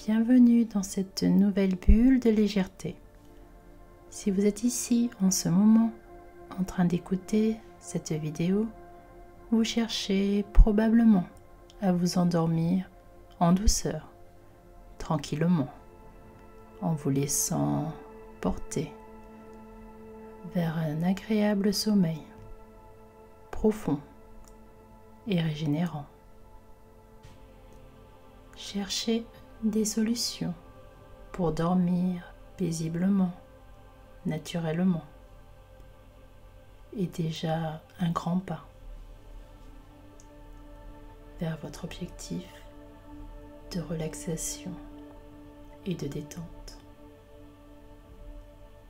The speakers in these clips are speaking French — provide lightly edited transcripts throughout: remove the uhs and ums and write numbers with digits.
Bienvenue dans cette nouvelle bulle de légèreté. Si vous êtes ici en ce moment en train d'écouter cette vidéo, vous cherchez probablement à vous endormir en douceur, tranquillement, en vous laissant porter vers un agréable sommeil profond et régénérant. Cherchez des solutions pour dormir paisiblement, naturellement, est déjà un grand pas vers votre objectif de relaxation et de détente.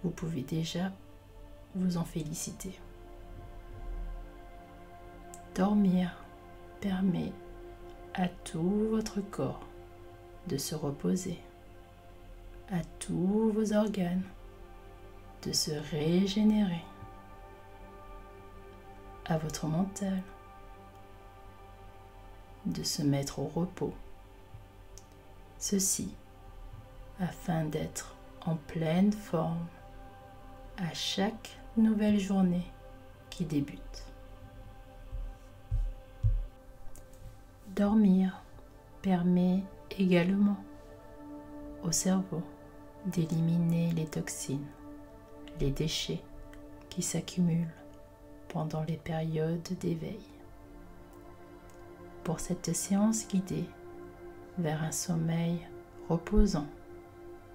Vous pouvez déjà vous en féliciter. Dormir permet à tout votre corps de se reposer, à tous vos organes de se régénérer, à votre mental de se mettre au repos. Ceci afin d'être en pleine forme à chaque nouvelle journée qui débute. Dormir permet également au cerveau d'éliminer les toxines, les déchets qui s'accumulent pendant les périodes d'éveil. Pour cette séance guidée vers un sommeil reposant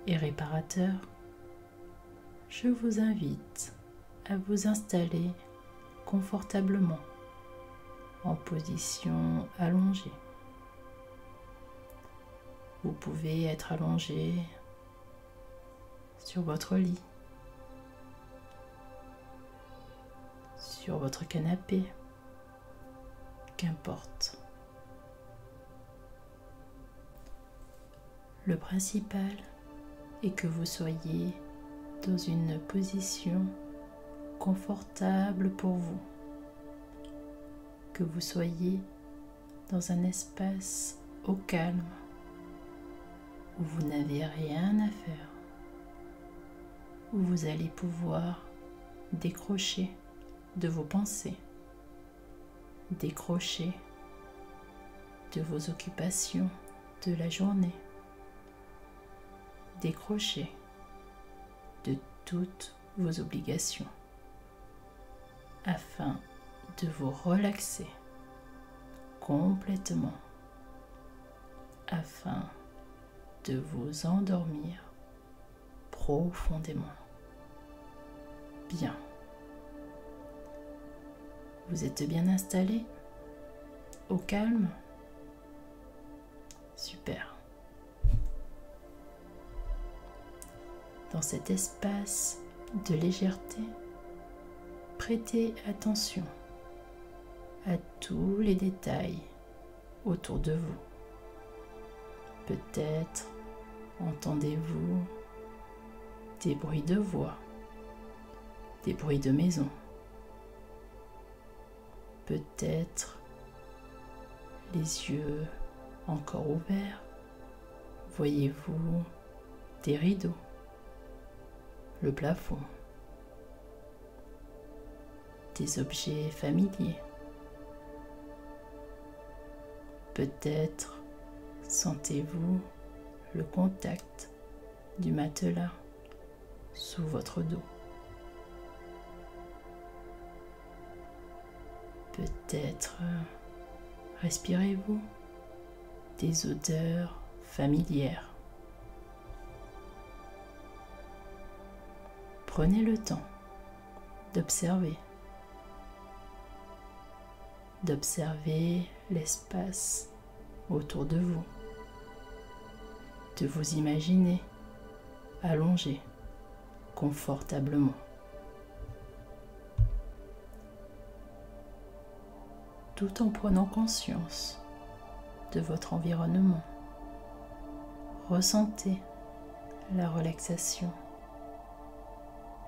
et réparateur, je vous invite à vous installer confortablement en position allongée. Vous pouvez être allongé sur votre lit, sur votre canapé, qu'importe. Le principal est que vous soyez dans une position confortable pour vous, que vous soyez dans un espace au calme, où vous n'avez rien à faire, où vous allez pouvoir décrocher de vos pensées, décrocher de vos occupations de la journée, décrocher de toutes vos obligations, afin de vous relaxer complètement, afin de vous endormir profondément. Bien. Vous êtes bien installé, au calme? Super. Dans cet espace de légèreté, prêtez attention à tous les détails autour de vous. Peut-être entendez-vous des bruits de voix, des bruits de maison. Peut-être les yeux encore ouverts, voyez-vous des rideaux, le plafond, des objets familiers. Peut-être sentez-vous le contact du matelas sous votre dos. Peut-être respirez-vous des odeurs familières. Prenez le temps d'observer l'espace autour de vous, de vous imaginer allongé confortablement. Tout en prenant conscience de votre environnement, ressentez la relaxation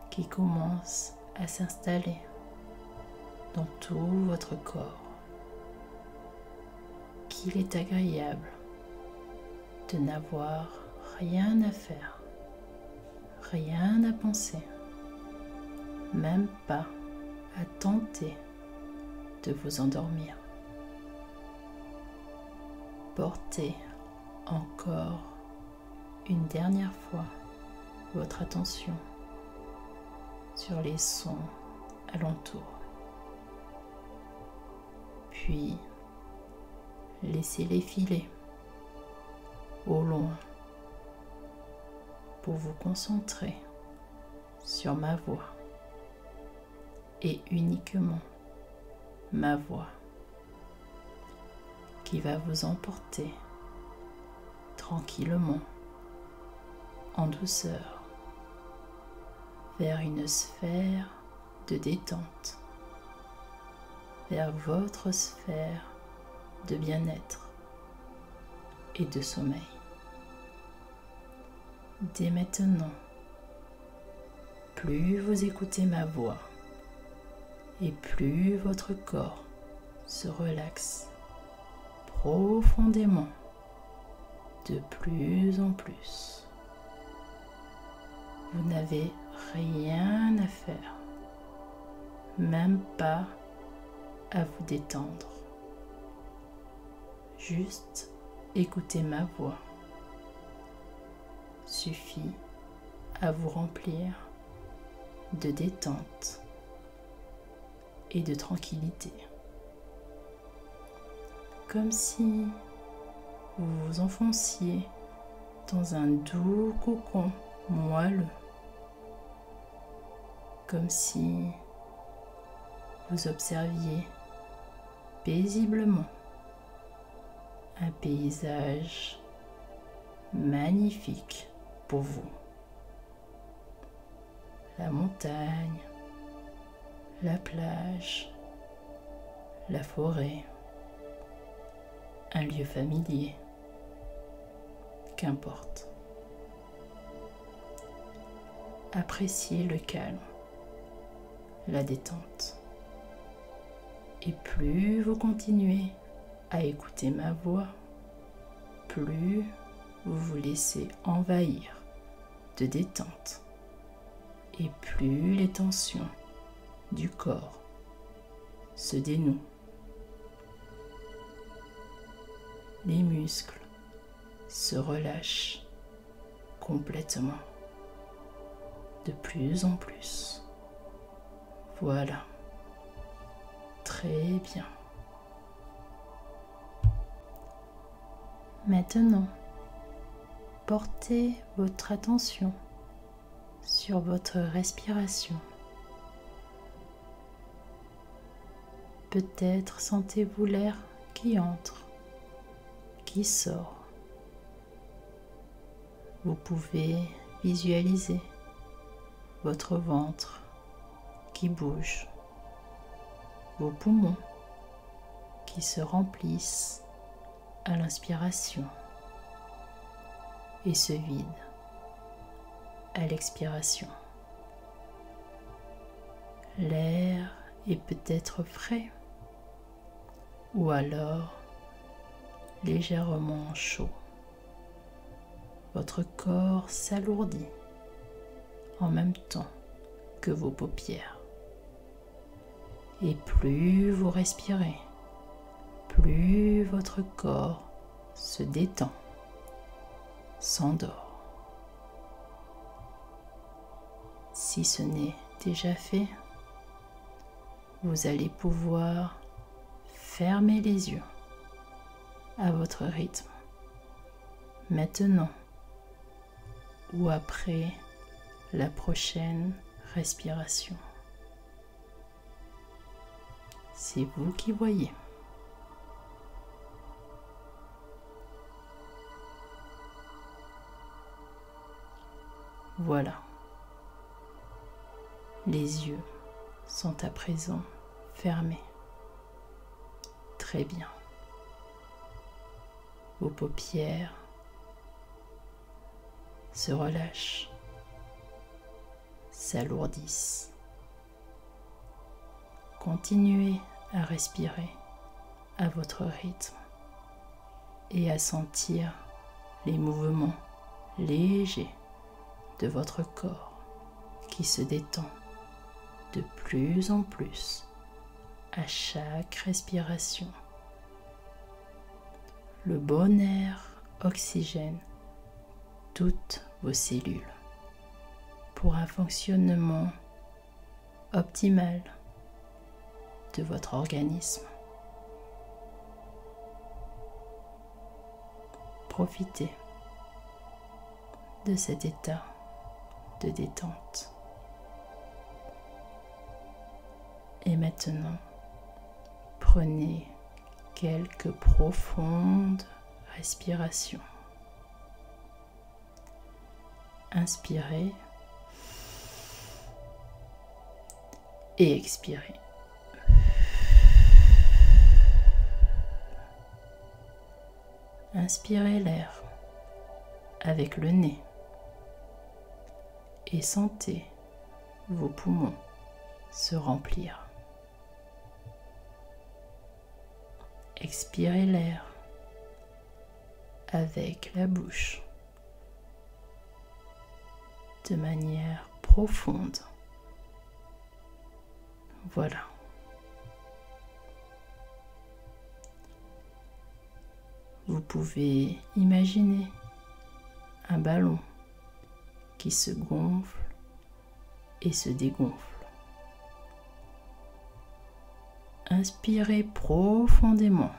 qui commence à s'installer dans tout votre corps, qu'il est agréable de n'avoir rien à faire, rien à penser, même pas à tenter de vous endormir. Portez encore une dernière fois votre attention sur les sons alentour. Puis, laissez-les filer au loin pour vous concentrer sur ma voix et uniquement ma voix qui va vous emporter tranquillement, en douceur, vers une sphère de détente, vers votre sphère de bien-être et de sommeil. Dès maintenant, plus vous écoutez ma voix et plus votre corps se relaxe profondément, de plus en plus. Vous n'avez rien à faire, même pas à vous détendre. Juste écouter ma voix suffit à vous remplir de détente et de tranquillité. Comme si vous vous enfonciez dans un doux cocon moelleux, comme si vous observiez paisiblement un paysage magnifique pour vous. La montagne, la plage, la forêt, un lieu familier, qu'importe. Appréciez le calme, la détente. Et plus vous continuez à écouter ma voix, plus vous vous laissez envahir de détente et plus les tensions du corps se dénouent. Les muscles se relâchent complètement, de plus en plus. Voilà, très bien. Maintenant, portez votre attention sur votre respiration. Peut-être sentez-vous l'air qui entre, qui sort. Vous pouvez visualiser votre ventre qui bouge, vos poumons qui se remplissent à l'inspiration et se vident à l'expiration. L'air est peut-être frais ou alors légèrement chaud. Votre corps s'alourdit en même temps que vos paupières. Et plus vous respirez, plus votre corps se détend, s'endort. Si ce n'est déjà fait, vous allez pouvoir fermer les yeux à votre rythme, maintenant ou après la prochaine respiration. C'est vous qui voyez. Voilà. Les yeux sont à présent fermés. Très bien. Vos paupières se relâchent, s'alourdissent. Continuez à respirer à votre rythme et à sentir les mouvements léger de votre corps qui se détend de plus en plus à chaque respiration. Le bon air oxygène toutes vos cellules pour un fonctionnement optimal de votre organisme. Profitez de cet état de détente. Et maintenant, prenez quelques profondes respirations. Inspirez et expirez. Inspirez l'air avec le nez et sentez vos poumons se remplir. Expirez l'air avec la bouche de manière profonde. Voilà. Vous pouvez imaginer un ballon qui se gonfle et se dégonfle. Inspirez profondément.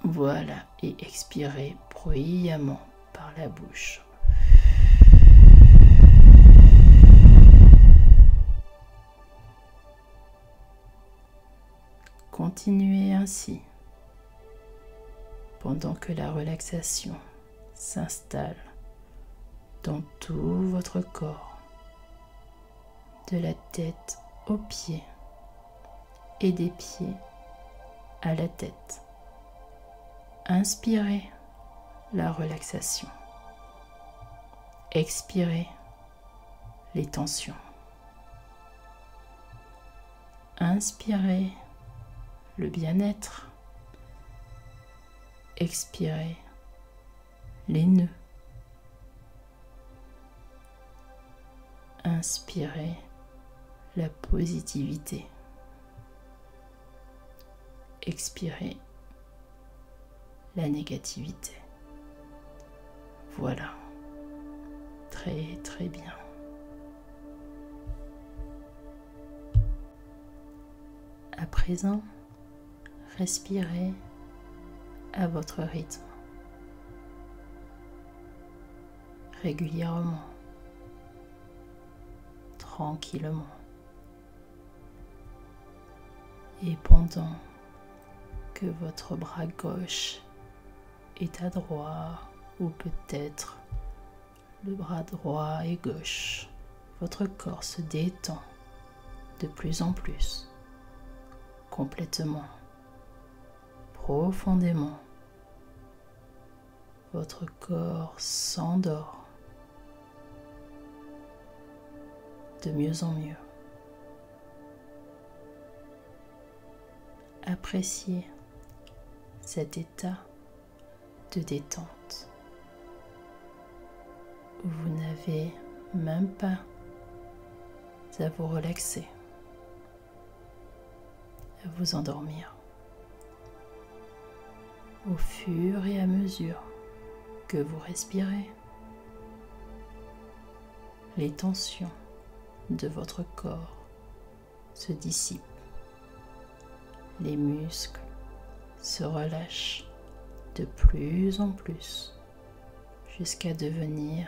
Voilà, et expirez bruyamment par la bouche. Continuez ainsi pendant que la relaxation s'installe dans tout votre corps, de la tête aux pieds et des pieds à la tête. Inspirez la relaxation. Expirez les tensions. Inspirez le bien-être. Expirez les nœuds. Inspirez la positivité. Expirez la négativité. Voilà. Très très bien. À présent, respirez à votre rythme, régulièrement, tranquillement. Et pendant que votre bras gauche est à droite, ou peut-être le bras droit et gauche, votre corps se détend de plus en plus, complètement, profondément. Votre corps s'endort de mieux en mieux. Appréciez cet état de détente où vous n'avez même pas à vous relaxer, à vous endormir. Au fur et à mesure que vous respirez, les tensions de votre corps se dissipent, les muscles se relâchent de plus en plus jusqu'à devenir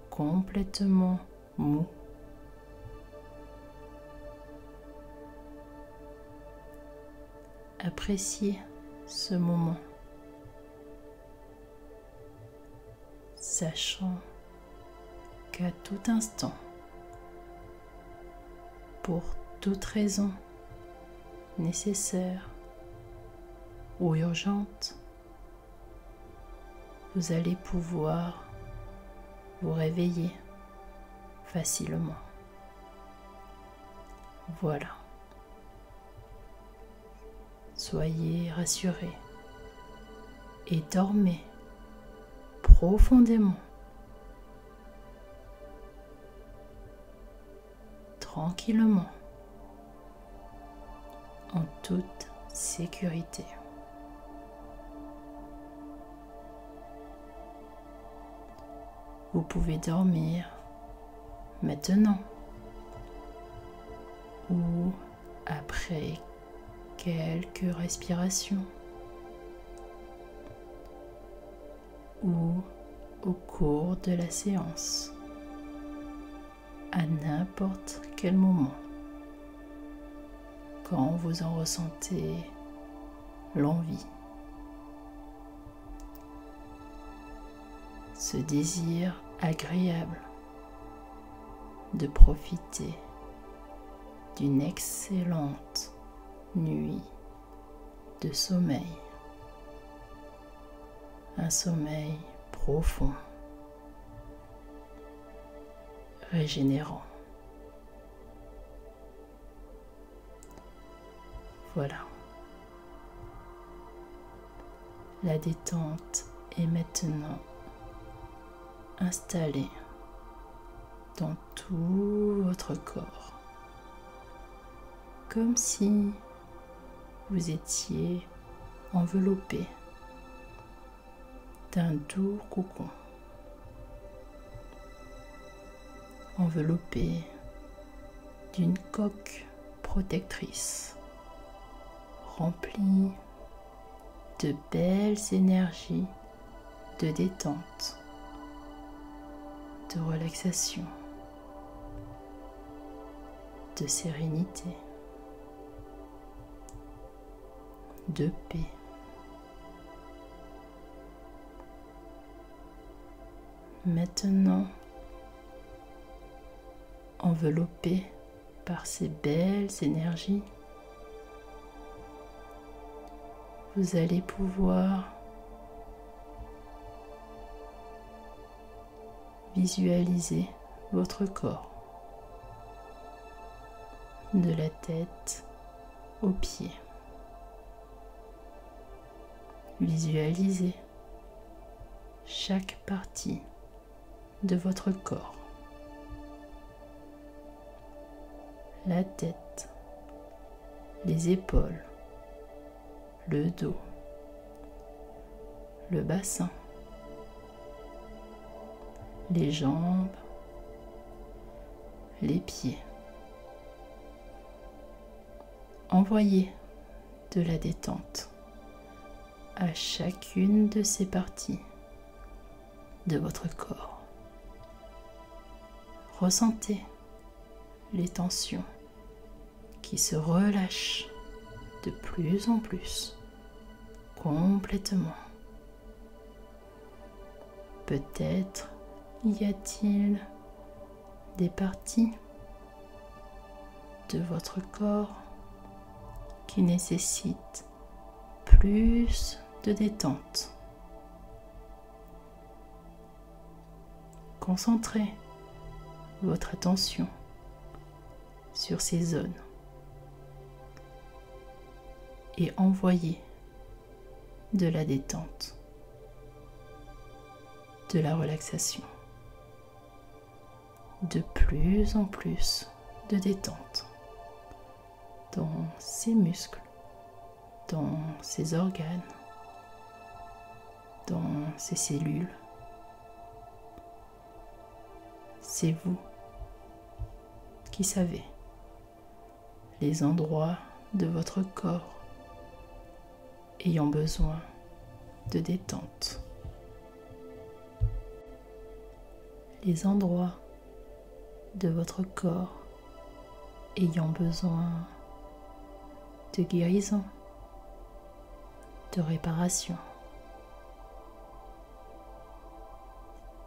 complètement mous. Appréciez ce moment, sachant qu'à tout instant, pour toute raison nécessaire ou urgente, vous allez pouvoir vous réveiller facilement. Voilà. Soyez rassurés. et dormez profondément, tranquillement, en toute sécurité. Vous pouvez dormir maintenant ou après quelques respirations ou au cours de la séance, à n'importe quel moment, quand vous en ressentez l'envie. Ce désir agréable de profiter d'une excellente nuit de sommeil, un sommeil profond, régénérant. Voilà. La détente est maintenant installée dans tout votre corps, comme si vous étiez enveloppé d'un doux cocon, enveloppé d'une coque protectrice remplie de belles énergies de détente, de relaxation, de sérénité, de paix. Maintenant, enveloppé par ces belles énergies, vous allez pouvoir visualiser votre corps, de la tête aux pieds. Visualisez chaque partie de votre corps. La tête, les épaules, le dos, le bassin, les jambes, les pieds. Envoyez de la détente à chacune de ces parties de votre corps. Ressentez les tensions qui se relâchent de plus en plus, complètement. Peut-être y a-t-il des parties de votre corps qui nécessitent plus de détente. Concentrez votre attention sur ces zones et envoyez de la détente, de la relaxation, de plus en plus de détente dans ces muscles, dans ces organes, dans ces cellules. C'est vous qui savez les endroits de votre corps ayant besoin de détente, les endroits de votre corps ayant besoin de guérison, de réparation.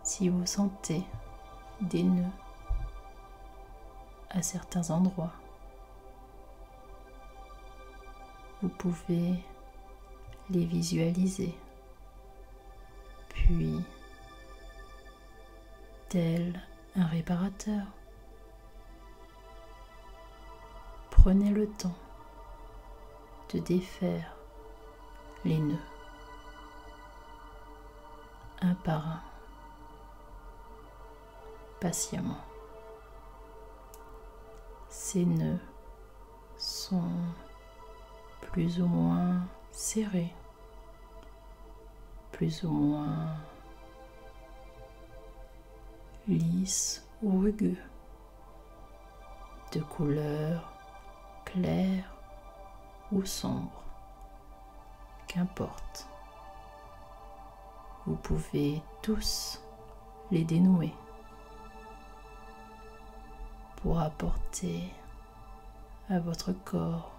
Si vous sentez des nœuds à certains endroits, vous pouvez les visualiser, puis, tel un réparateur, prenez le temps de défaire les nœuds un par un, patiemment. Ces nœuds sont plus ou moins serrés, plus ou moins lisses ou rugueux, de couleur claire ou sombre, qu'importe. Vous pouvez tous les dénouer pour apporter à votre corps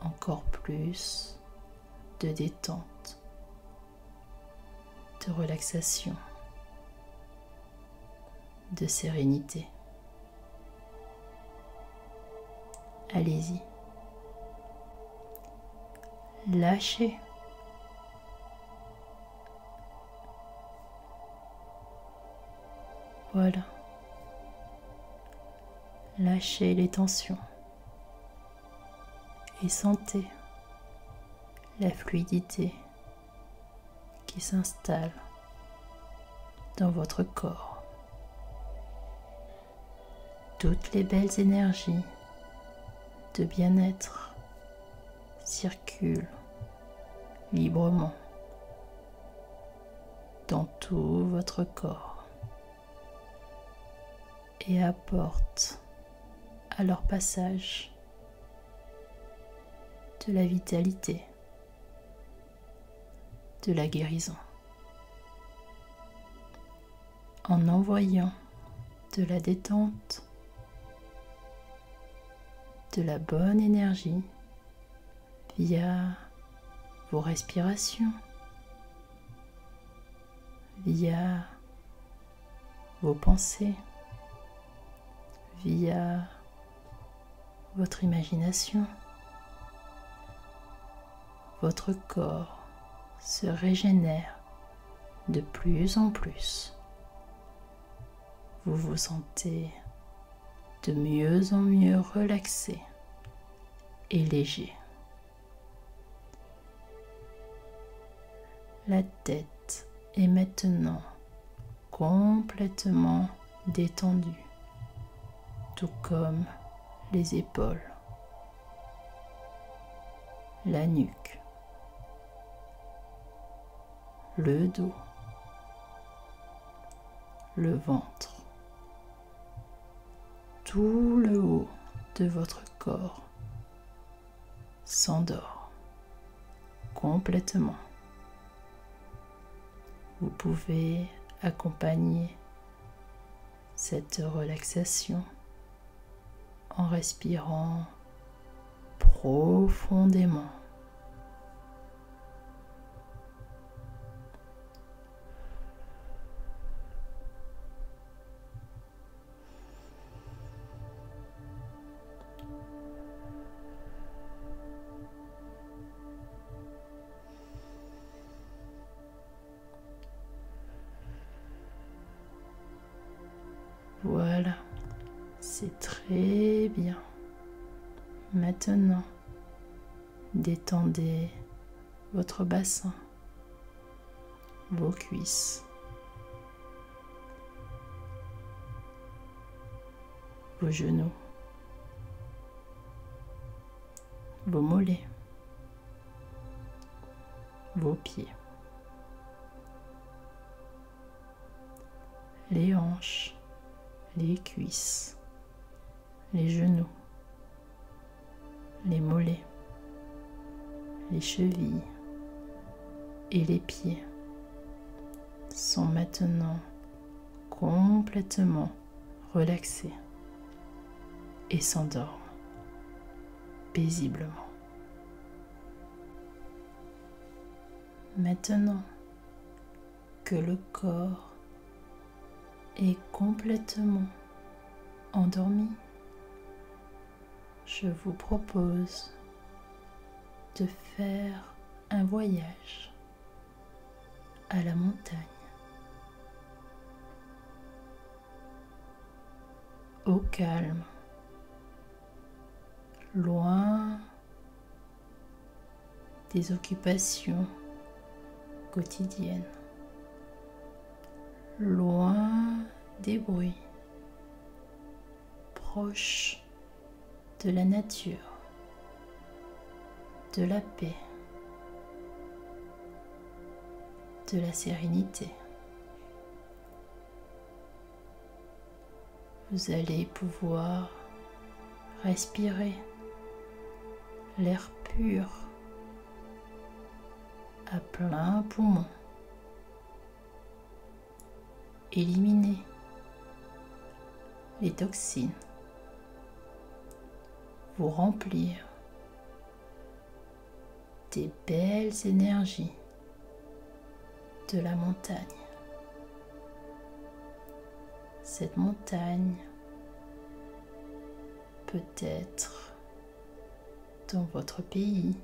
encore plus de détente, de relaxation, de sérénité. Allez-y. Lâchez. Voilà. Lâchez les tensions et sentez la fluidité qui s'installe dans votre corps. Toutes les belles énergies de bien-être circulent librement dans tout votre corps et apportent à leur passage de la vitalité, de la guérison. En envoyant de la détente, de la bonne énergie via vos respirations, via vos pensées, via votre imagination, votre corps se régénère de plus en plus. Vous vous sentez de mieux en mieux relaxé et léger. La tête est maintenant complètement détendue, tout comme les épaules, la nuque, le dos, le ventre, tout le haut de votre corps s'endort complètement. Vous pouvez accompagner cette relaxation en respirant profondément. Voilà, c'est très bien. Maintenant, détendez votre bassin, vos cuisses, vos genoux, vos mollets, vos pieds, les hanches, les cuisses, les genoux, les mollets, les chevilles et les pieds sont maintenant complètement relaxés et s'endorment paisiblement. Maintenant que le corps est complètement endormi, je vous propose de faire un voyage à la montagne, au calme, loin des occupations quotidiennes. loin des bruits, proche de la nature, de la paix, de la sérénité. Vous allez pouvoir respirer l'air pur à plein poumon. Éliminer les toxines. Vous remplir des belles énergies de la montagne. Cette montagne peut être dans votre pays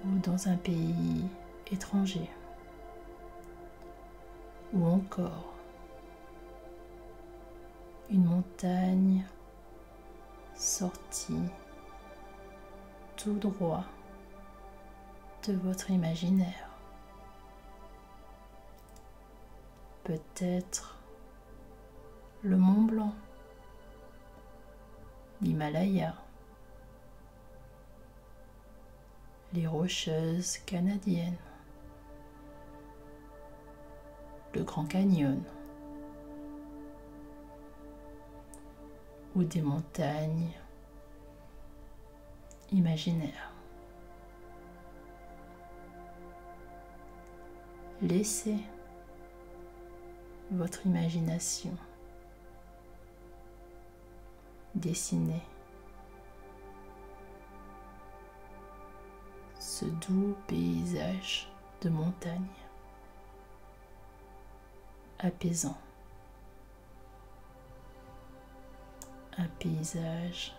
ou dans un pays étranger, ou encore une montagne sortie tout droit de votre imaginaire. Peut-être le Mont Blanc, l'Himalaya, les Rocheuses canadiennes, le Grand Canyon, ou des montagnes imaginaires. Laissez votre imagination dessiner ce doux paysage de montagne apaisant. Un paysage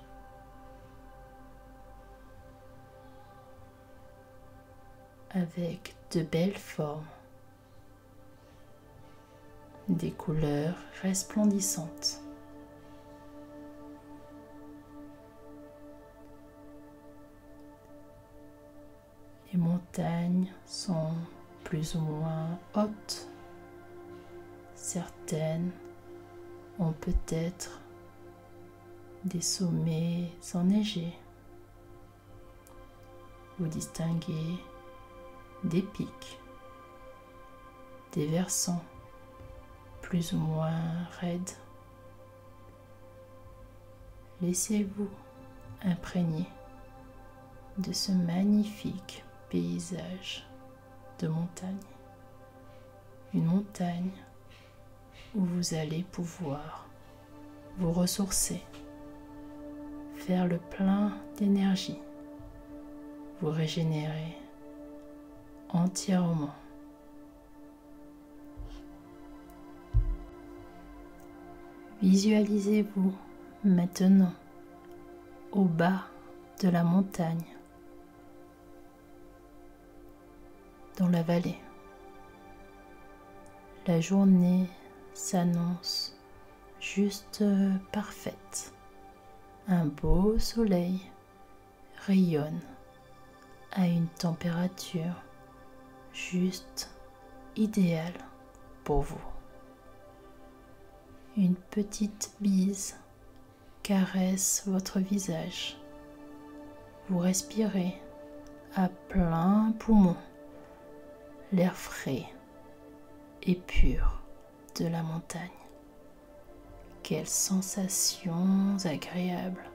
avec de belles formes, des couleurs resplendissantes. Les montagnes sont plus ou moins hautes. Certaines ont peut-être des sommets enneigés. Vous distinguez des pics, des versants plus ou moins raides. Laissez-vous imprégner de ce magnifique paysage de montagne. Une montagne où vous allez pouvoir vous ressourcer, faire le plein d'énergie, vous régénérer entièrement. Visualisez-vous maintenant au bas de la montagne, dans la vallée. La journée s'annonce juste parfaite. Un beau soleil rayonne à une température juste idéale pour vous. Une petite bise caresse votre visage. Vous respirez à plein poumon l'air frais et pur de la montagne. Quelles sensations agréables.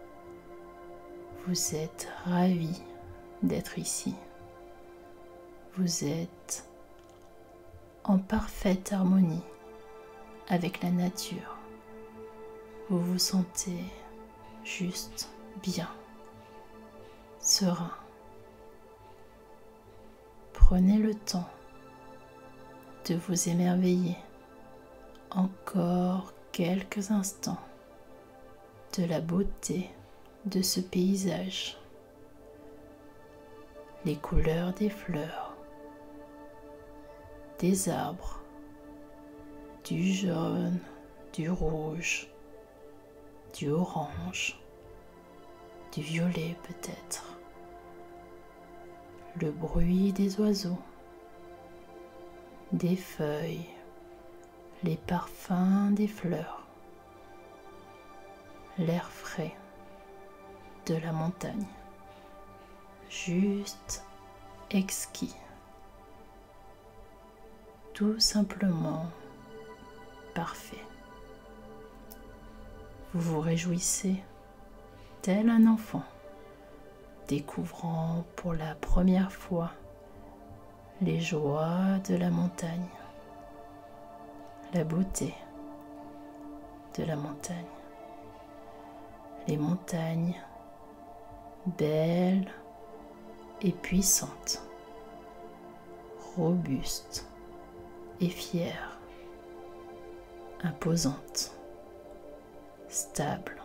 Vous êtes ravi d'être ici. Vous êtes en parfaite harmonie avec la nature. Vous vous sentez juste bien, serein. Prenez le temps de vous émerveiller encore quelques instants de la beauté de ce paysage. Les couleurs des fleurs, des arbres, du jaune, du rouge, du orange, du violet peut-être. Le bruit des oiseaux, des feuilles, les parfums des fleurs, l'air frais de la montagne, juste exquis, tout simplement parfait. Vous vous réjouissez tel un enfant, découvrant pour la première fois les joies de la montagne, la beauté de la montagne, les montagnes belles et puissantes, robustes et fières, imposantes, stables,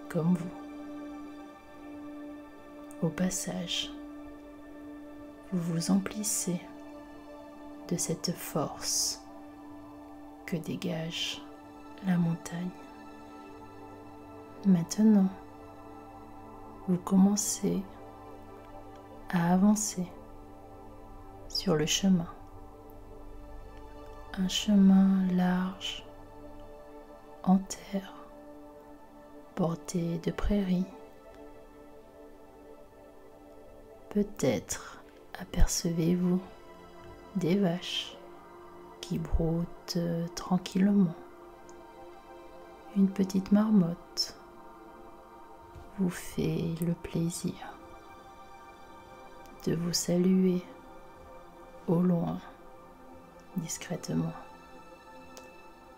comme vous. Au passage, vous vous emplissez de cette force que dégage la montagne. Maintenant, vous commencez à avancer sur le chemin. Un chemin large, en terre, bordé de prairies. Peut-être apercevez-vous des vaches qui broutent tranquillement. Une petite marmotte vous fait le plaisir de vous saluer au loin, discrètement.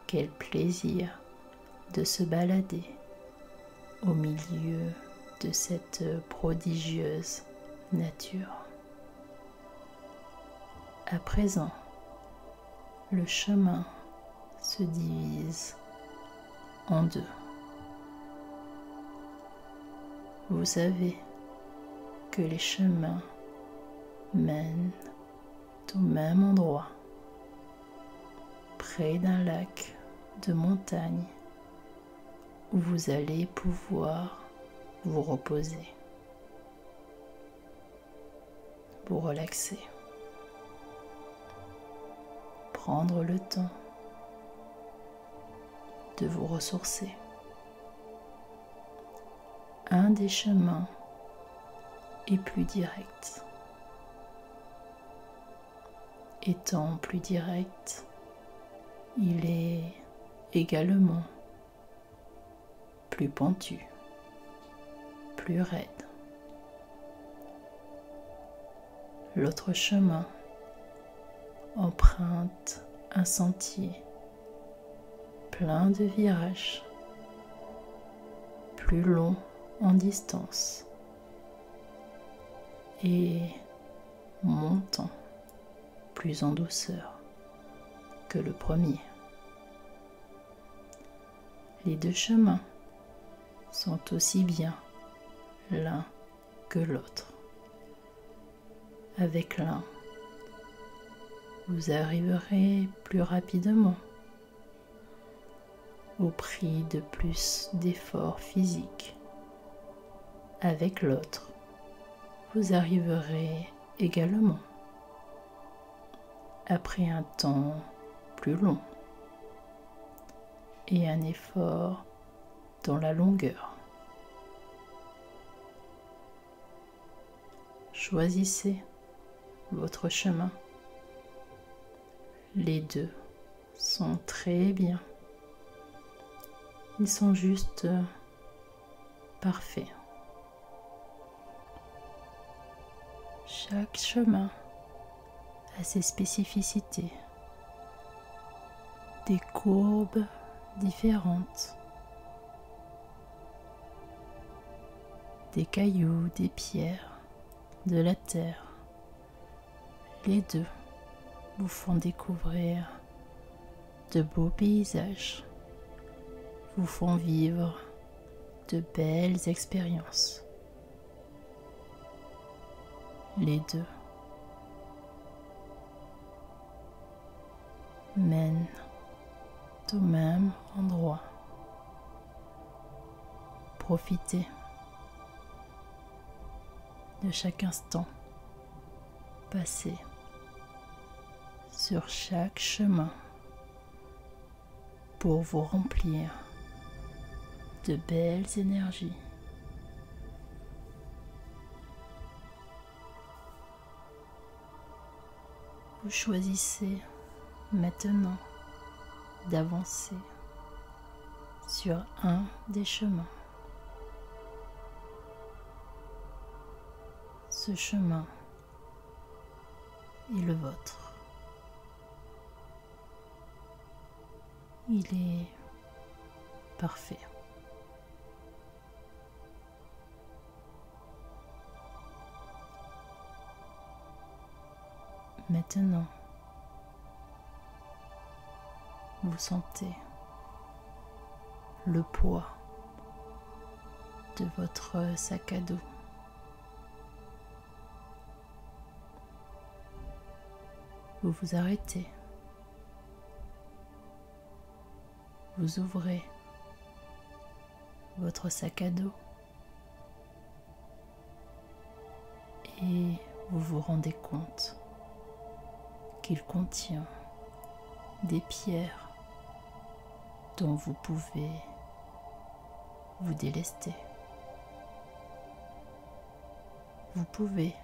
Quel plaisir de se balader au milieu de cette prodigieuse nature. À présent, le chemin se divise en deux. Vous savez que les chemins mènent au même endroit, près d'un lac de montagne où vous allez pouvoir vous reposer, vous relaxer, prendre le temps de vous ressourcer. Un des chemins est plus direct. Étant plus direct, il est également plus pentu, plus raide. L'autre chemin emprunte un sentier plein de virages, plus long en distance et montant plus en douceur que le premier. Les deux chemins sont aussi bien l'un que l'autre. Avec l'un, vous arriverez plus rapidement au prix de plus d'efforts physiques. Avec l'autre, vous arriverez également après un temps plus long et un effort dans la longueur. Choisissez votre chemin. Les deux sont très bien. Ils sont juste parfaits. Chaque chemin a ses spécificités, des courbes différentes, des cailloux, des pierres, de la terre. Les deux vous font découvrir de beaux paysages, vous font vivre de belles expériences. Les deux mènent au même endroit. Profitez de chaque instant passé sur chaque chemin pour vous remplir de belles énergies. Vous choisissez maintenant d'avancer sur un des chemins. Ce chemin est le vôtre. Il est parfait. Maintenant, vous sentez le poids de votre sac à dos. Vous vous arrêtez. Vous ouvrez votre sac à dos et vous vous rendez compte qu'il contient des pierres dont vous pouvez vous délester. Vous pouvez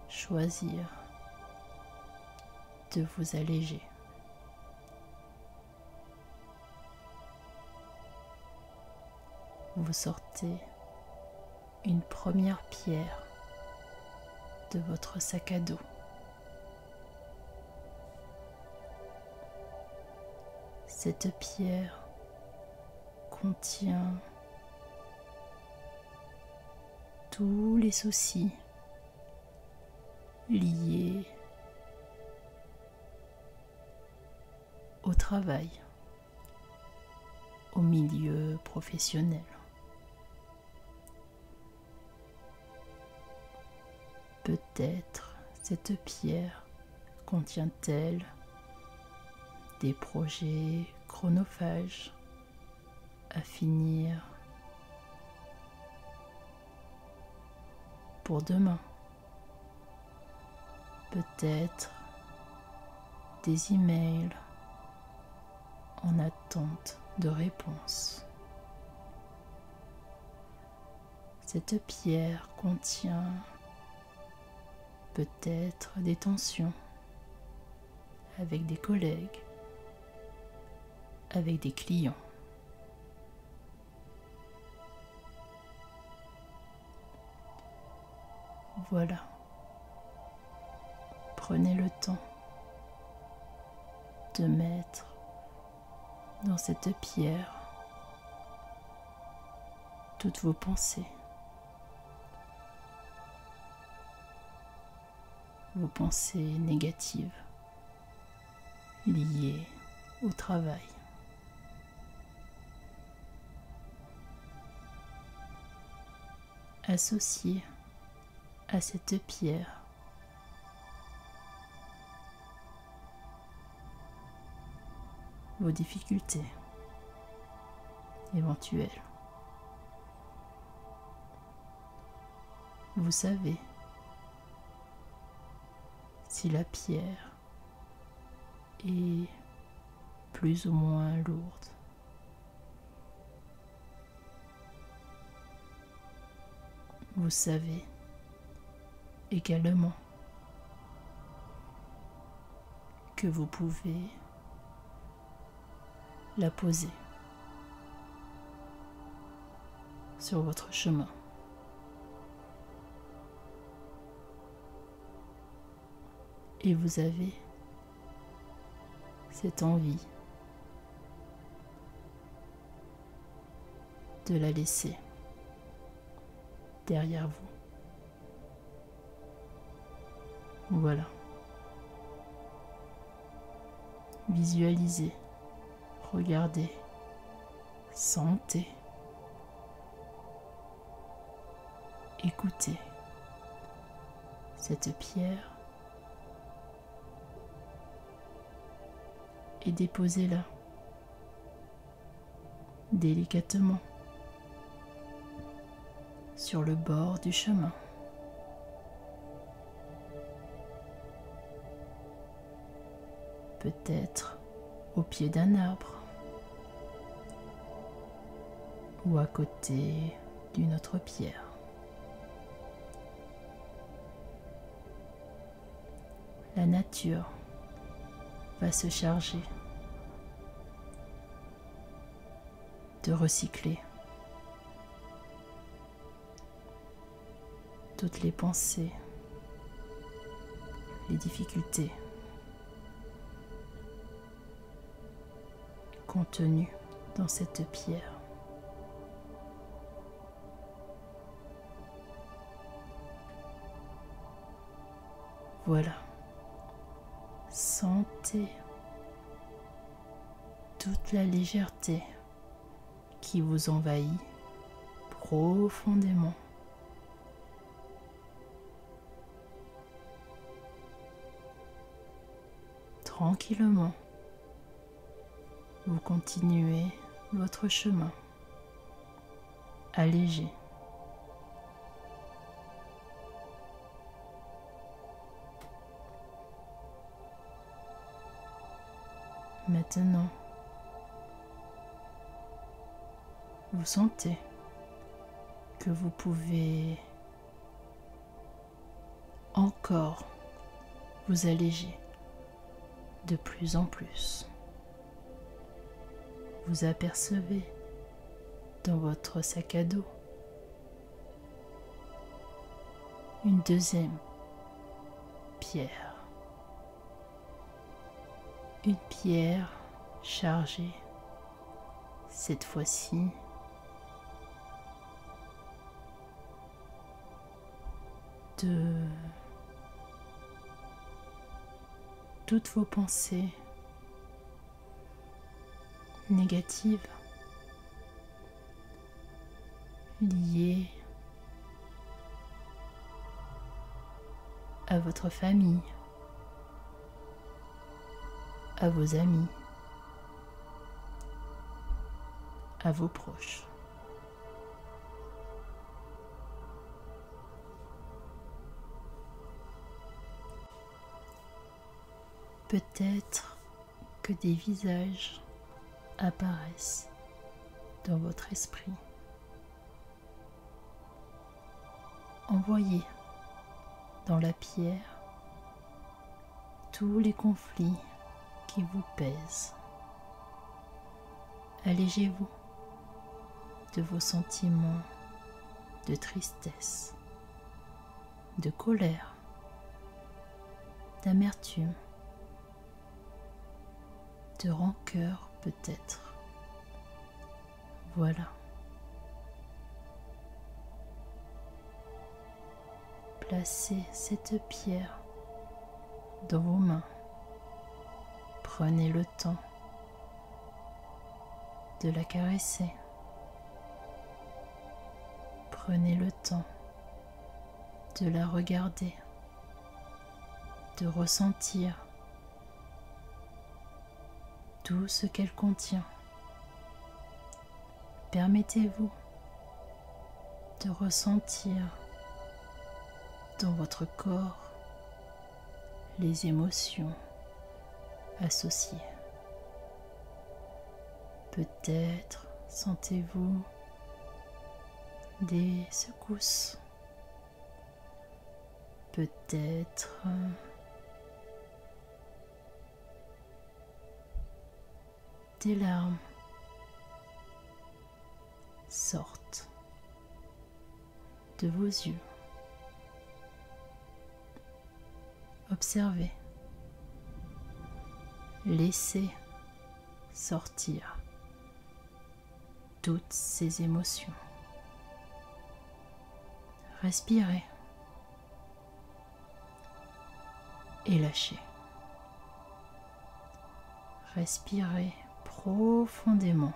choisir de vous alléger. Vous sortez une première pierre de votre sac à dos. Cette pierre contient tous les soucis liés au travail, au milieu professionnel. Peut-être cette pierre contient-elle des projets chronophages à finir pour demain. Peut-être des emails en attente de réponse. Cette pierre contient peut-être des tensions avec des collègues, avec des clients. Voilà. Prenez le temps de mettre dans cette pierre toutes vos pensées, vos pensées négatives liées au travail. Associez à cette pierre vos difficultés éventuelles. Vous savez si la pierre est plus ou moins lourde. Vous savez également que vous pouvez la poser sur votre chemin. Et vous avez cette envie de la laisser derrière vous. Voilà. Visualisez, regardez, sentez, écoutez cette pierre et déposez-la délicatement sur le bord du chemin. peut-être au pied d'un arbre ou à côté d'une autre pierre. La nature va se charger de recycler toutes les pensées, les difficultés contenues dans cette pierre. Voilà. Sentez toute la légèreté qui vous envahit profondément. Tranquillement, vous continuez votre chemin, allégé. Maintenant, vous sentez que vous pouvez encore vous alléger de plus en plus. Vous apercevez dans votre sac à dos une deuxième pierre. Une pierre chargée, cette fois-ci, de toutes vos pensées négatives liées à votre famille, à vos amis, à vos proches. Peut-être que des visages apparaissent dans votre esprit. Envoyez dans la pierre tous les conflits qui vous pèsent. Allégez-vous de vos sentiments de tristesse, de colère, d'amertume, de rancœur peut-être. Voilà. Placez cette pierre dans vos mains. Prenez le temps de la caresser. Prenez le temps de la regarder, de ressentir tout ce qu'elle contient. Permettez-vous de ressentir dans votre corps les émotions associées. Peut-être sentez-vous des secousses, peut-être des larmes sortent de vos yeux. Observez, laissez sortir toutes ces émotions. Respirez et lâchez. Respirez profondément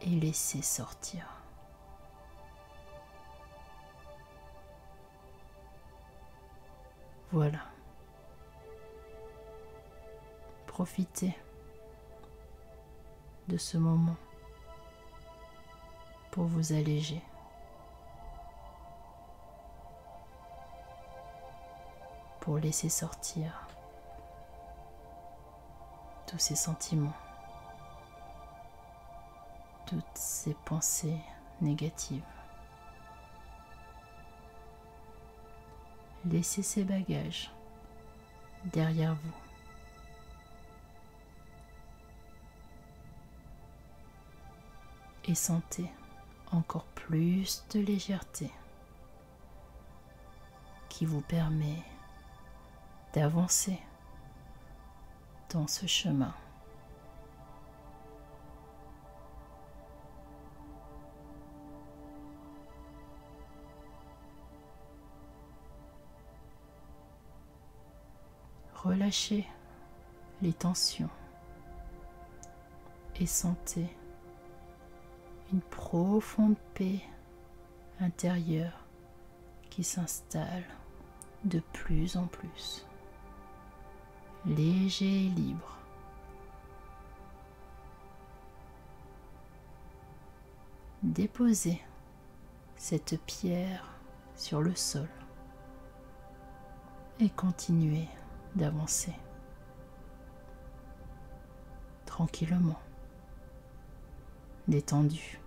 et laissez sortir. Voilà. Profitez de ce moment pour vous alléger. Pour laisser sortir tous ces sentiments, toutes ces pensées négatives. Laissez ces bagages derrière vous. Et sentez encore plus de légèreté qui vous permet d'avancer dans ce chemin. Relâchez les tensions et sentez une profonde paix intérieure qui s'installe de plus en plus, léger et libre. Déposez cette pierre sur le sol et continuez d'avancer tranquillement, détendu,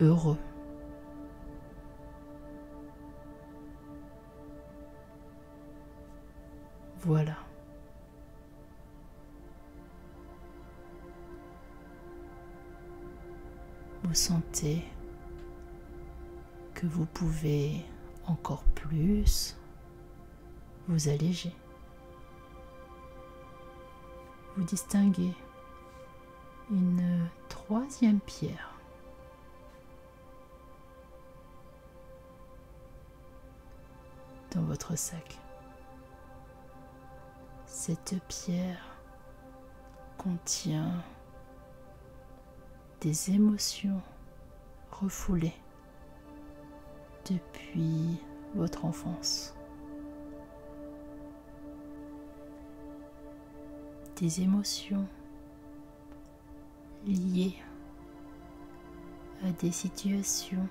heureux. Voilà. Vous sentez que vous pouvez encore plus vous alléger. Vous distinguez une troisième pierre. Dans votre sac. Cette pierre contient des émotions refoulées depuis votre enfance. Des émotions liées à des situations,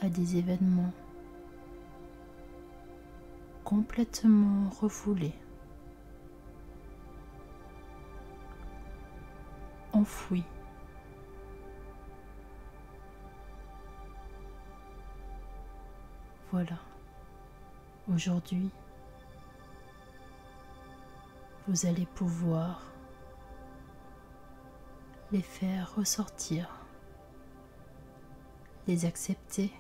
à des événements complètement refoulés, enfouis. Voilà, aujourd'hui, vous allez pouvoir les faire ressortir, les accepter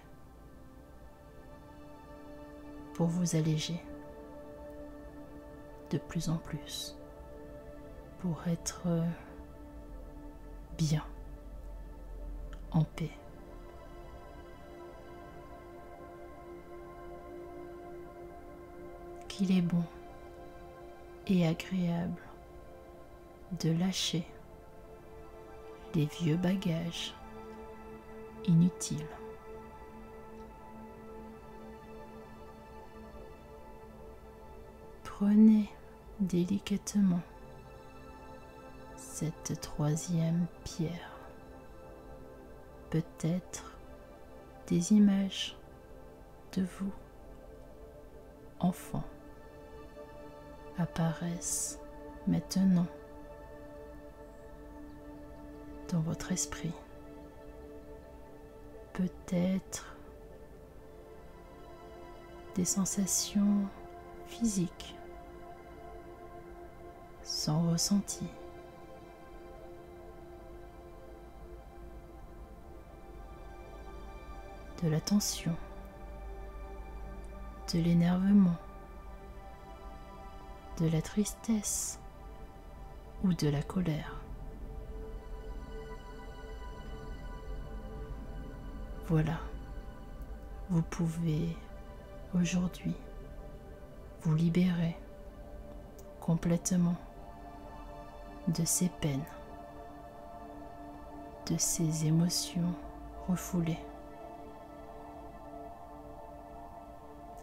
pour vous alléger de plus en plus, pour être bien, en paix. Qu'il est bon et agréable de lâcher les vieux bagages inutiles. Prenez délicatement cette troisième pierre, peut-être des images de vous, enfant, apparaissent maintenant dans votre esprit. Peut-être des sensations physiques sans ressenti. De la tension, de l'énervement, de la tristesse ou de la colère. Voilà, vous pouvez aujourd'hui vous libérer complètement de ces peines, de ces émotions refoulées.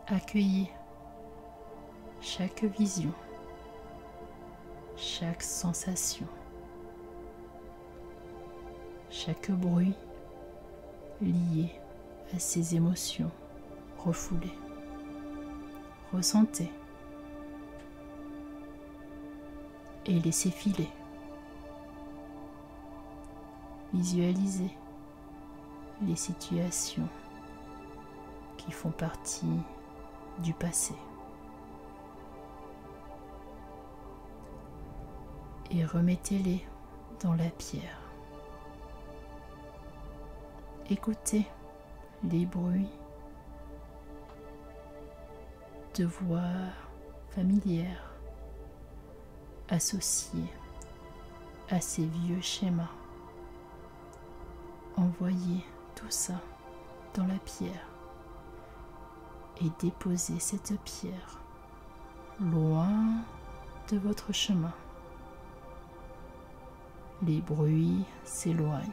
Accueillez chaque vision, chaque sensation, chaque bruit lié à ces émotions refoulées. Ressentez et laissez filer. Visualisez les situations qui font partie du passé et remettez-les dans la pierre. Écoutez les bruits de voix familières associés à ces vieux schémas. Envoyez tout ça dans la pierre et déposez cette pierre loin de votre chemin. Les bruits s'éloignent.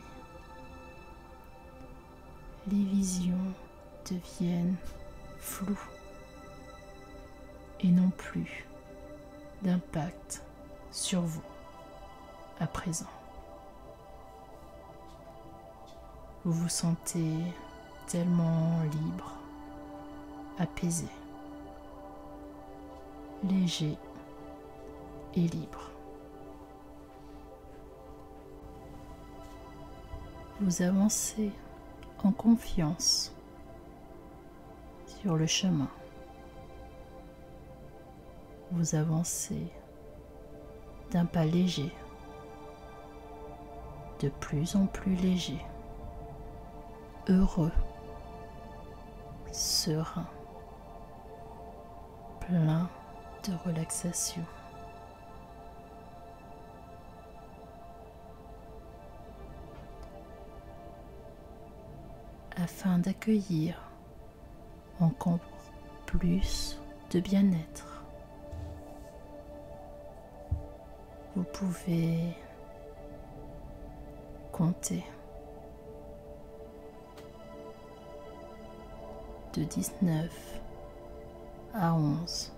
Les visions deviennent floues et n'ont plus d'impact sur vous à présent. Vous vous sentez tellement libre, apaisé, léger et libre. Vous avancez en confiance sur le chemin. Vous avancez d'un pas léger, de plus en plus léger, heureux, serein, plein de relaxation. Afin d'accueillir encore plus de bien-être, vous pouvez compter de 19 à 11,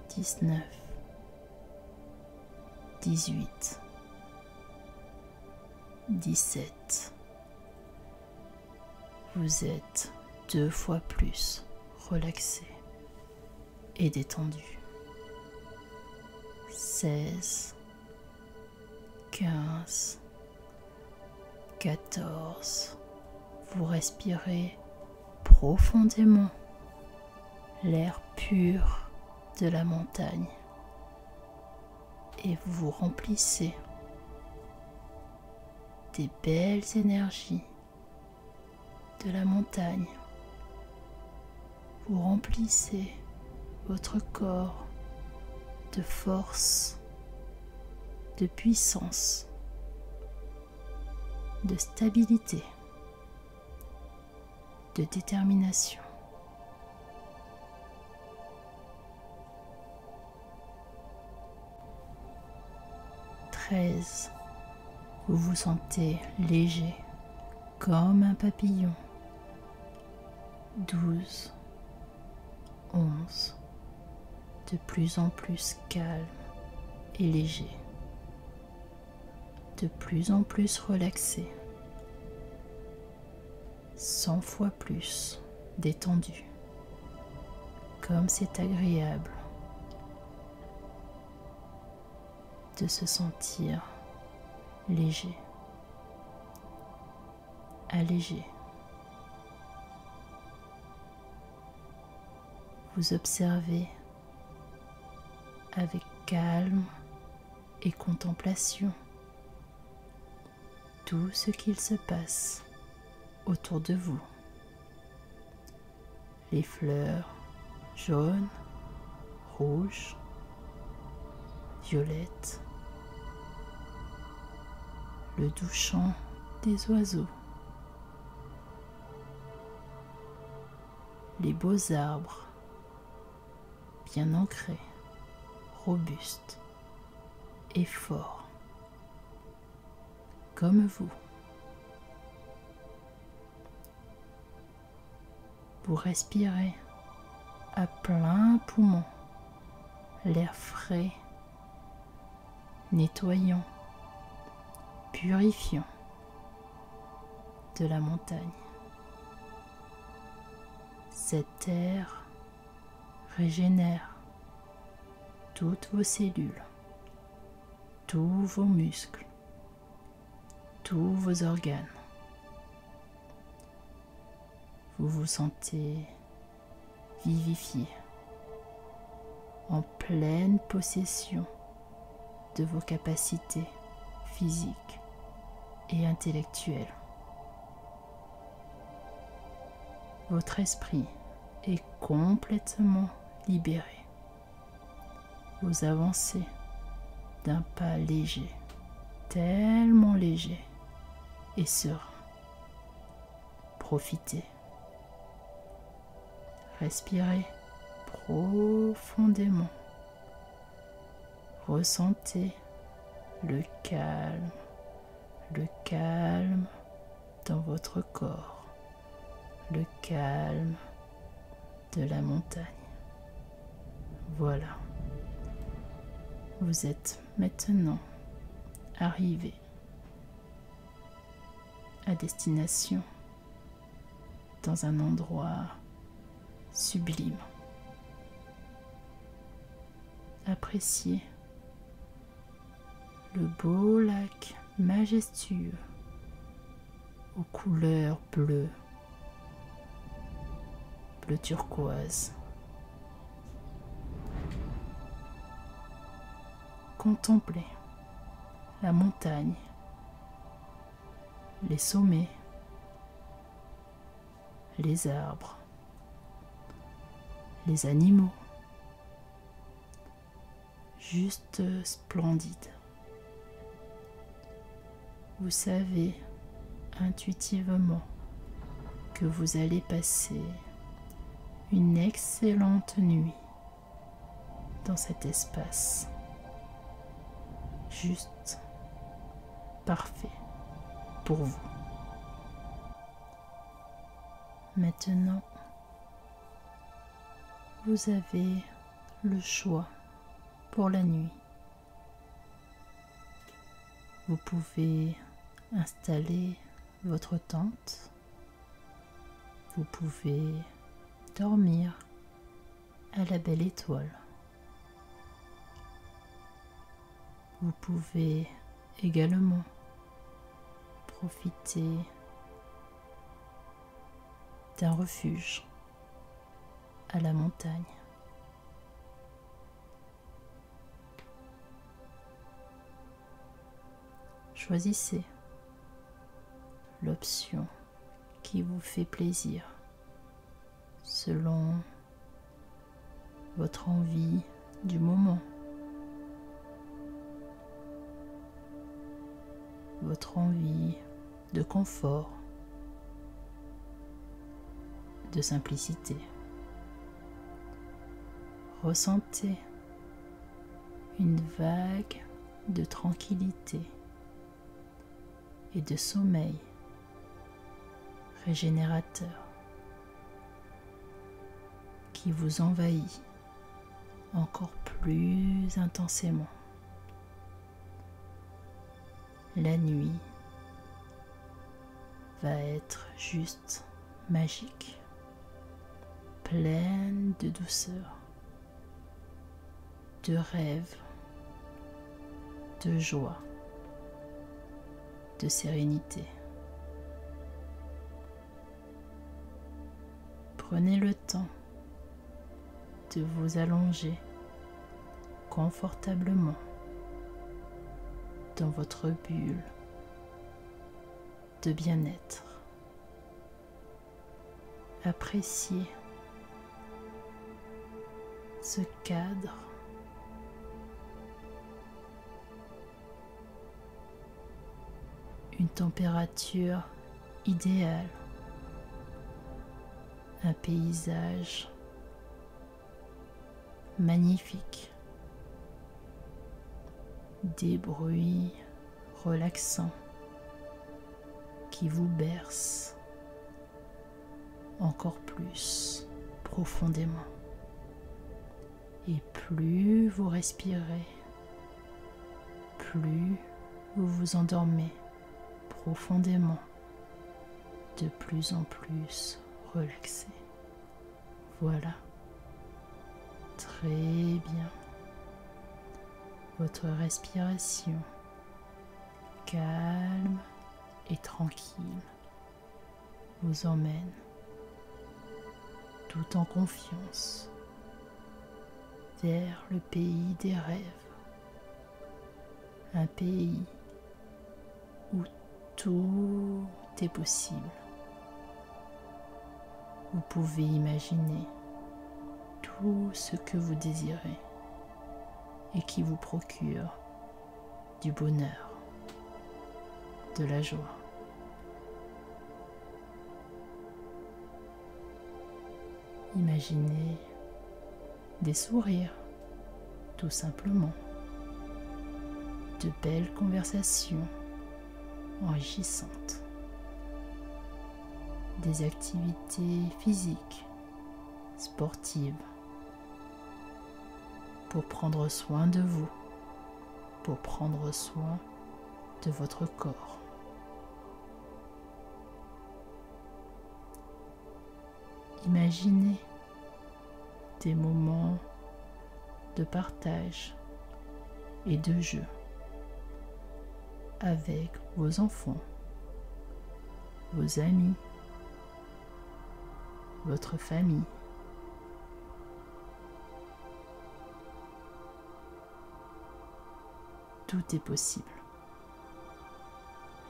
19, 18, 17. Vous êtes 2 fois plus relaxé et détendu. 16, 15, 14. Vous respirez profondément l'air pur de la montagne et vous vous remplissez des belles énergies de la montagne. Vous remplissez votre corps de force, de puissance, de stabilité, de détermination. Vous vous sentez léger comme un papillon. 12, 11, de plus en plus calme et léger, de plus en plus relaxé, 100 fois plus détendu, comme c'est agréable de se sentir léger, allégé. Vous observez avec calme et contemplation tout ce qu'il se passe autour de vous. Les fleurs jaunes, rouges, violettes, le doux chant des oiseaux, les beaux arbres bien ancrés, robustes et forts, comme vous. Vous respirez à plein poumon l'air frais, nettoyant, purifiant de la montagne. Cet air régénère toutes vos cellules, tous vos muscles, tous vos organes. Vous vous sentez vivifié, en pleine possession de vos capacités physiques et intellectuelles. Votre esprit est complètement libéré. Vous avancez d'un pas léger, tellement léger et serein. Profitez. Respirez profondément. Ressentez le calme dans votre corps, le calme de la montagne. Voilà. Vous êtes maintenant arrivé à destination dans un endroit sublime. Appréciez le beau lac majestueux aux couleurs bleu turquoise. Contemplez la montagne, les sommets, les arbres, les animaux, juste splendides. Vous savez intuitivement que vous allez passer une excellente nuit dans cet espace, juste parfait pour vous. Maintenant, vous avez le choix pour la nuit. Vous pouvez installer votre tente. Vous pouvez dormir à la belle étoile. Vous pouvez également profiter d'un refuge à la montagne. Choisissez l'option qui vous fait plaisir selon votre envie du moment, votre envie de confort, de simplicité. Ressentez une vague de tranquillité et de sommeil régénérateur qui vous envahit encore plus intensément. La nuit va être juste magique, pleine de douceur, de rêves, de joie, de sérénité. Prenez le temps de vous allonger confortablement dans votre bulle de bien-être. Appréciez ce cadre, une température idéale, un paysage magnifique, des bruits relaxants qui vous bercent encore plus profondément. Et plus vous respirez, plus vous vous endormez profondément, de plus en plus relaxé. Voilà. Très bien. votre respiration calme et tranquille vous emmène tout en confiance vers le pays des rêves, un pays où tout est possible. Vous pouvez imaginer tout ce que vous désirez et qui vous procure du bonheur, de la joie. Imaginez des sourires, tout simplement, de belles conversations enrichissantes, des activités physiques, sportives, pour prendre soin de vous, pour prendre soin de votre corps. Imaginez des moments de partage et de jeu avec vos enfants, vos amis, votre famille. Tout est possible.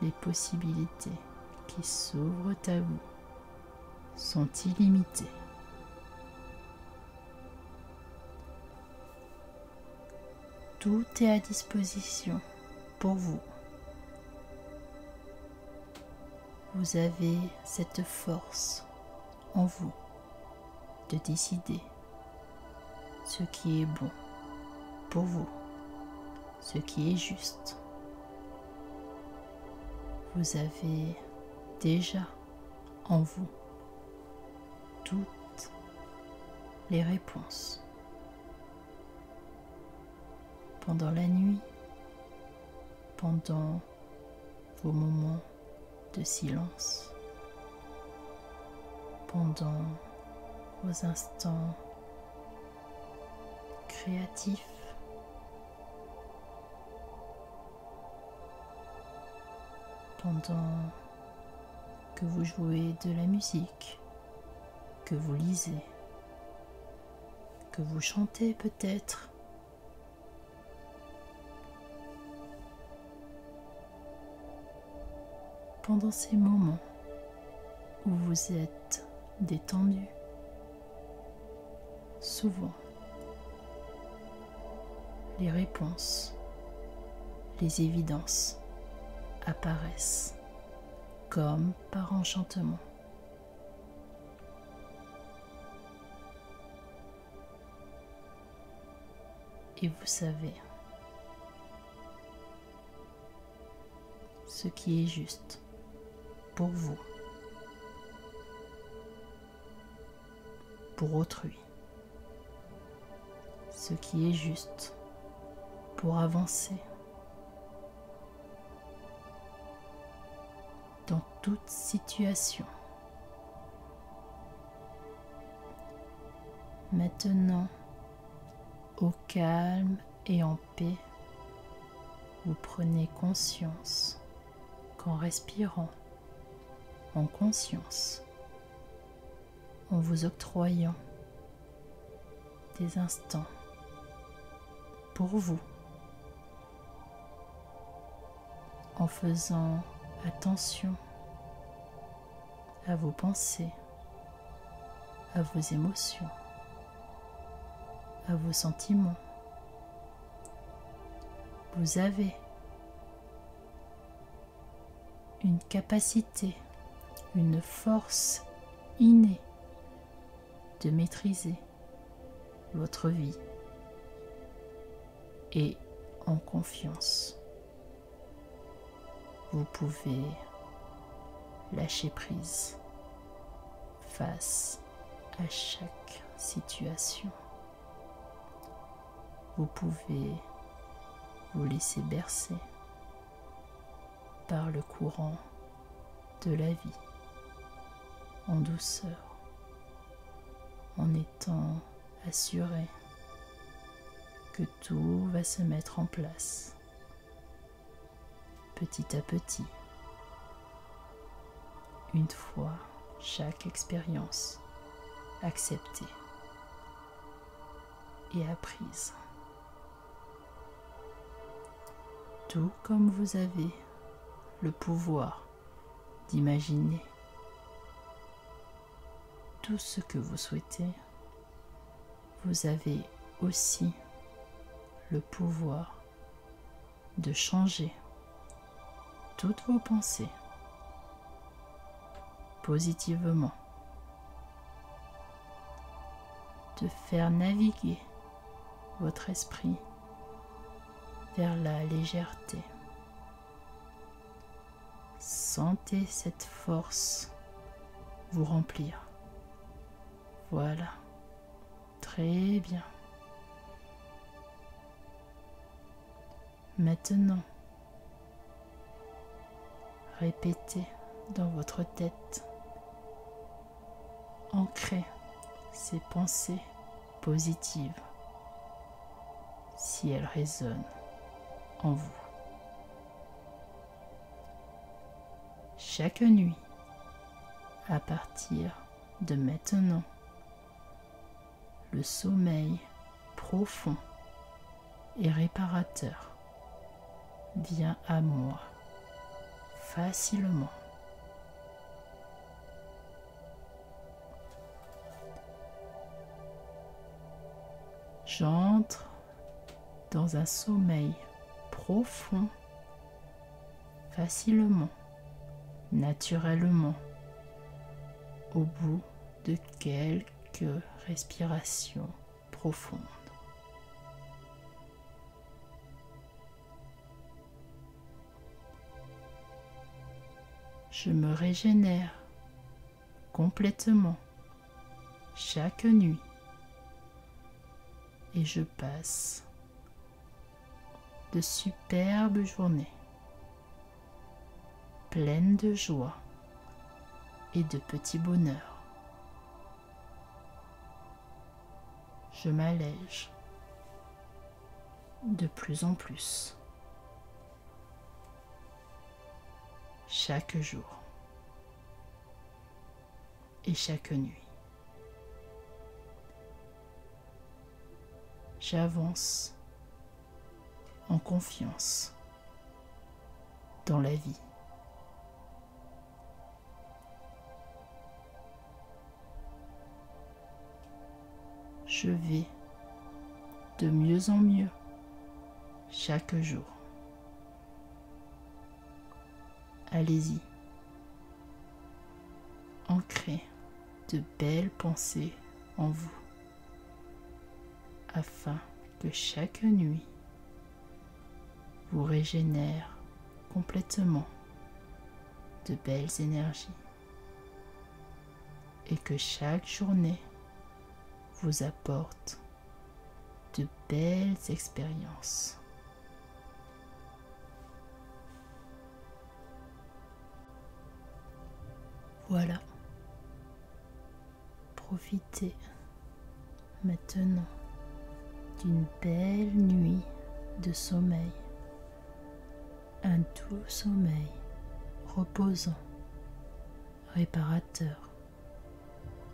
Les possibilités qui s'ouvrent à vous sont illimitées. Tout est à disposition pour vous. Vous avez cette force en vous de décider ce qui est bon pour vous, ce qui est juste. Vous avez déjà en vous toutes les réponses. Pendant la nuit, pendant vos moments de silence, pendant vos instants créatifs, pendant que vous jouez de la musique, que vous lisez, que vous chantez peut-être. Pendant ces moments où vous êtes détendu, souvent, les réponses, les évidences apparaissent comme par enchantement. Et vous savez ce qui est juste pour vous, pour autrui, ce qui est juste pour avancer dans toute situation. Maintenant, au calme et en paix, vous prenez conscience qu'en respirant en conscience, en vous octroyant des instants pour vous, en faisant attention à vos pensées, à vos émotions, à vos sentiments. Vous avez une capacité, une force innée de maîtriser votre vie et en confiance. Vous pouvez lâcher prise face à chaque situation. Vous pouvez vous laisser bercer par le courant de la vie, en douceur, en étant assuré que tout va se mettre en place, petit à petit, une fois chaque expérience acceptée et apprise. Tout comme vous avez le pouvoir d'imaginer tout ce que vous souhaitez, vous avez aussi le pouvoir de changer toutes vos pensées positivement, de faire naviguer votre esprit vers la légèreté. Sentez cette force vous remplir. Voilà, très bien. Maintenant, répétez dans votre tête, ancrez ces pensées positives si elles résonnent en vous. Chaque nuit, à partir de maintenant, le sommeil profond et réparateur vient à moi facilement. J'entre dans un sommeil profond, facilement, naturellement, au bout de quelques respirations profondes. Je me régénère complètement chaque nuit et je passe de superbes journées pleines de joie et de petits bonheurs. Je m'allège de plus en plus chaque jour et chaque nuit. J'avance en confiance dans la vie. Je vais de mieux en mieux chaque jour. Allez-y, ancrez de belles pensées en vous, afin que chaque nuit vous régénère complètement de belles énergies et que chaque journée vous apporte de belles expériences. Voilà. Profitez maintenant d'une belle nuit de sommeil. Un doux sommeil reposant, réparateur,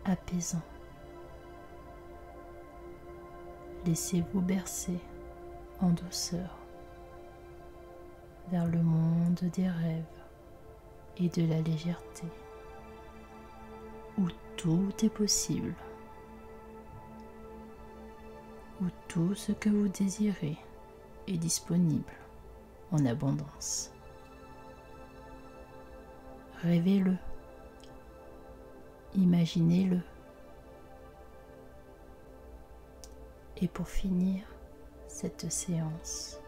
apaisant. Laissez-vous bercer en douceur vers le monde des rêves et de la légèreté, où tout est possible, où tout ce que vous désirez est disponible en abondance. Rêvez-le, imaginez-le. Et pour finir cette séance,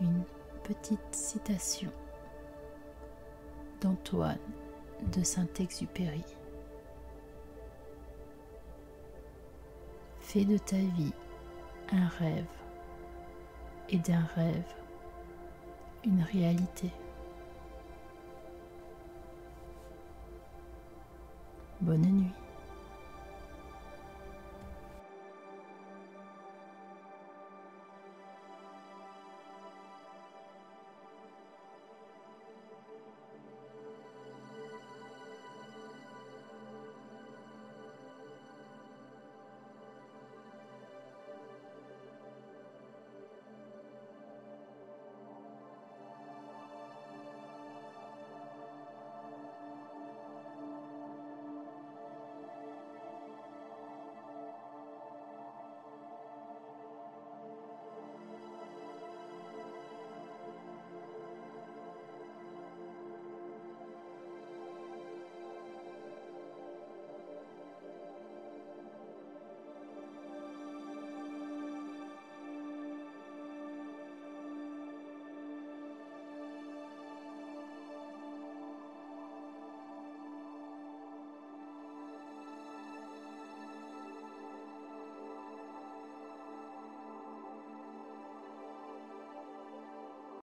une petite citation d'Antoine de Saint-Exupéry. Fais de ta vie un rêve et d'un rêve une réalité. Bonne nuit.